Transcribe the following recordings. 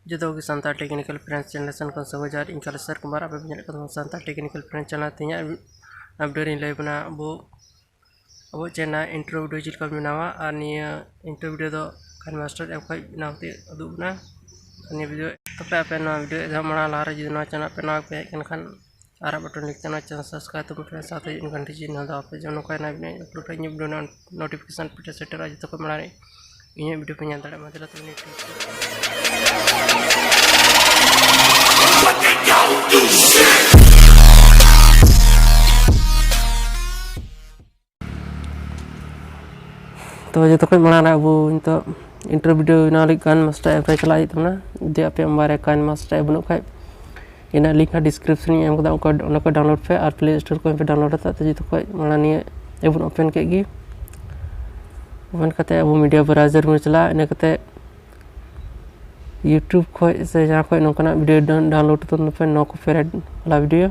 जो कि संतार technical friends channel सन को समझार इन कल सर कुमार अब संतार टेक्निकल फ्रेंड्स चैनल तीन अपडेट इन बना अब चैनल इंट्रो वीडियो चिल्का बनावा और निया इंट्रो वीडियो दो कान मास्टर एप खै बनाते उदुबना निया वीडियो तो पे पे ना वीडियो एधा मना लारे जो ना चैनल पे ना पे खान आरा बटन लिख चैनल सब्सक्राइब तो पे साथ इन कंटिन्यू ना दो पे जो का ना अपलोड इन वीडियो नोटिफिकेशन पे सेटर आज तो को मना इन वीडियो पे ᱧᱮᱞ ᱫᱟᱲᱮᱭᱟᱜ ᱢᱟ ᱫᱮᱞᱟ ᱛᱚᱵᱮ ᱱᱤᱛ तो जो तो माना अब इंतो इंटर वीडियो बनाने कान मास्टर ऐप रे चला इतना जे आपे हमारे कान मास्टर ऐप बनो खाय इन लिंक है डिस्क्रिप्शन में एम कदा को डाउनलोड पे और प्ले स्टोर को पे डाउनलोड था तो जो तो माना नहीं एबन ओपन के गी ओपन करते अब मीडिया ब्राउजर में चला इन करते यूट्यूब को से जहां को नोकना वीडियो डाउनलोड तो पे नो कॉपीराइट वाला वीडियो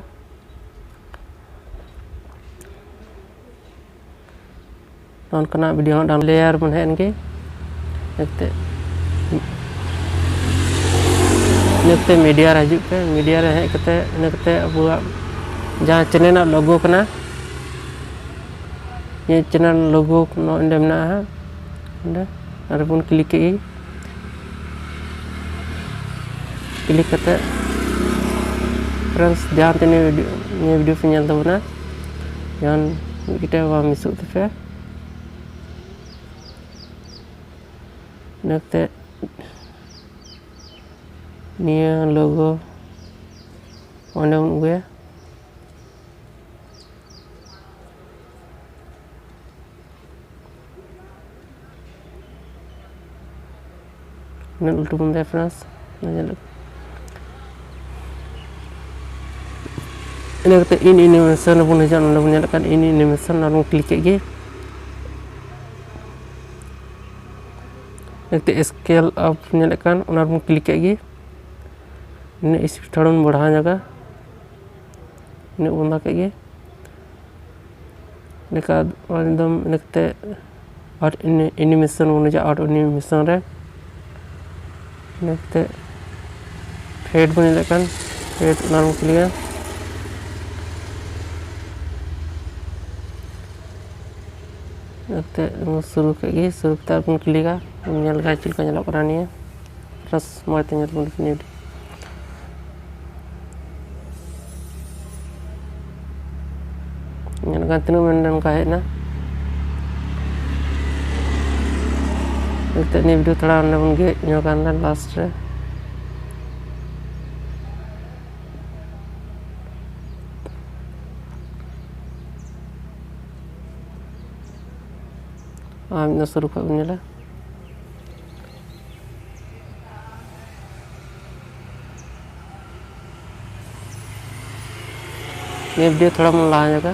नोकना वीडियो डाउन लेयर बन है इनके नकते मीडिया हजू पे मीडिया रे है कते नकते अब जहां चैनल लोगो कना ये चैनल लोगो नो इंडे मना है इंडे और बन क्लिक की क्लिक करते फ्रेंड्स ध्यान ते ये वीडियो पे nyal tabuna yang kita wa misuk te nakte nia logo onde gue nel ultu bunda friends ini kata ini animation pun jangan menyalakan ini animation lalu klik lagi nanti scale up menyalakan lalu klik lagi ini isi turun बढ़ा जाएगा ini बंदा lagi ini का एकदम नकते और animation होने जा और animation रे नकते fade menyalakan fade lalu klik नकते शुरू के शुरू तार पन क्लिक nyal ga चिल का nyala करनी है terus mau tanya pun ini nyal ga tinu mendan ka है ना नकते ini video थोड़ा हमने पन के nyal kan last रे आमिना शुरू कर nyala ये वीडियो थोड़ा मन ला जाएगा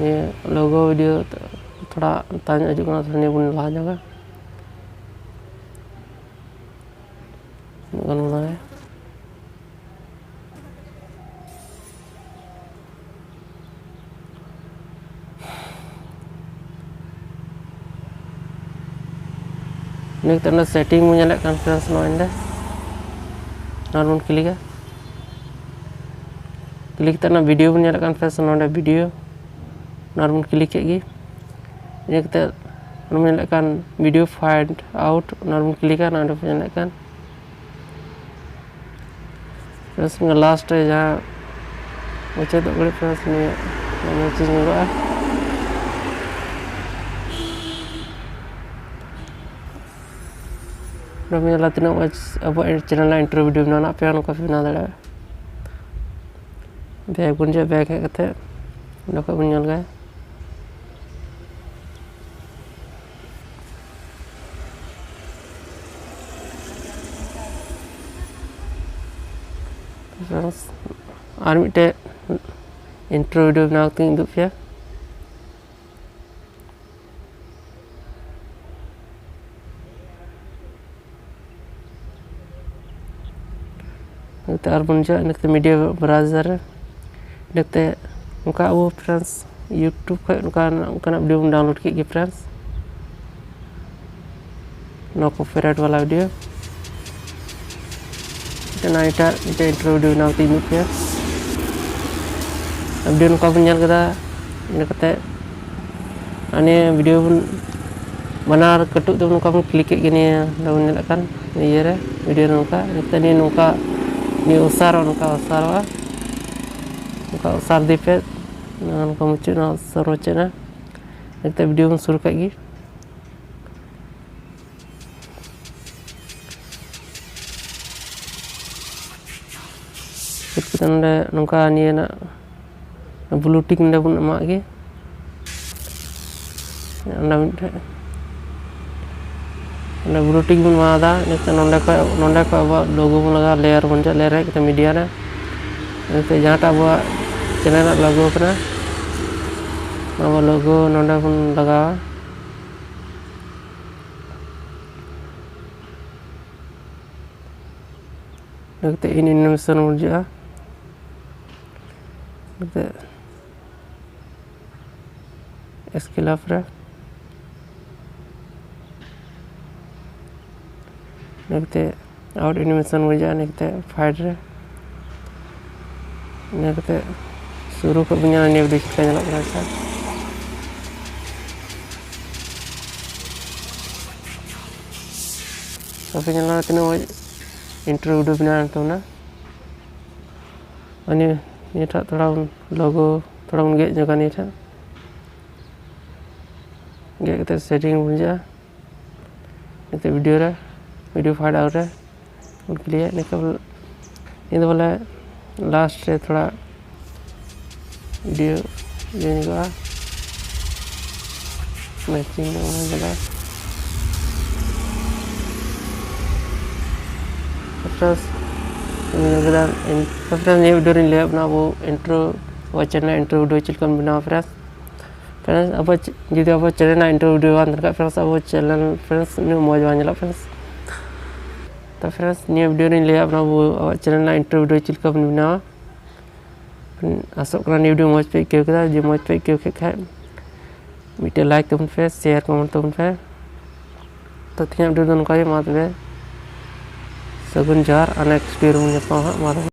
ये लोगो वीडियो थोड़ा ताजा जुगना थोड़ा बन ला जाएगा गनला है नेक्स्ट तरह सेटिंग में nyala kan friends no inde normal click click तरह वीडियो में nyala kan friends no video normal click lagi ini kita nyala kan video find out normal click ना nyala kan terus ngelast ya baca tak boleh friends ni message juga udah menyala tina apa channel intro video bana pe anu ka bina dada back pun je back है kate udah ka menyal ga terus ar mite intro video bana tin du pe नकते अर्बन जा नकते media browser नकते उनका वो friends YouTube पे उनका video download की फ्रेंड्स नो कॉपीराइट वाला video Kita ita intro video na tinu ya. Video nuka punya kita ini kata ane video pun benar ketuk tu nuka pun klik gini ya daun nyalakan ni ya video nuka kita ni nuka ni usar nuka usar dipet dengan kamu cina seru cina kita video pun suruh kayak gini. Kita nungka ni nak blue tick nda pun emak ke nda blue tick pun ada kita nonda ko apa logo pun laga layer pun layer kita media na kita jangan tak buat channel nak logo kena nama logo nonda pun laga kita ini animation urja kita escalafra kita out animation urja kita fighter kita suruh ke punya ni video kita nyala berasa tapi nyala tino intro video bina tu na ani ni tak terlalu logo terlalu get juga ni tak get kita setting punya kita video file out है उनके लिए निकल ये तो बोला last से थोड़ा video देने का मैचिंग होने वाला फ्रेंड्स ये वीडियो नहीं ले अपना वो इंट्रो वो चैनल इंट्रो वीडियो चिलकन बना फ्रेंड्स अब जब अब चैनल इंट्रो वीडियो अंदर फ्रेंड्स अब चैनल फ्रेंड्स न्यू मौज वाला फ्रेंड्स तो फ्रेंड्स ये वीडियो नहीं ले अपना वो चैनल इंट्रो वीडियो चिलकन बना आसोक करना वीडियो मौज पे क्यों करता जो मौज पे क्यों क्या वीडियो लाइक तुम पे शेयर कमेंट तुम पे तो तीन वीडियो दोनों का ही मात में सगुन जार अनेक्स्ट वीडियो में पाऊँ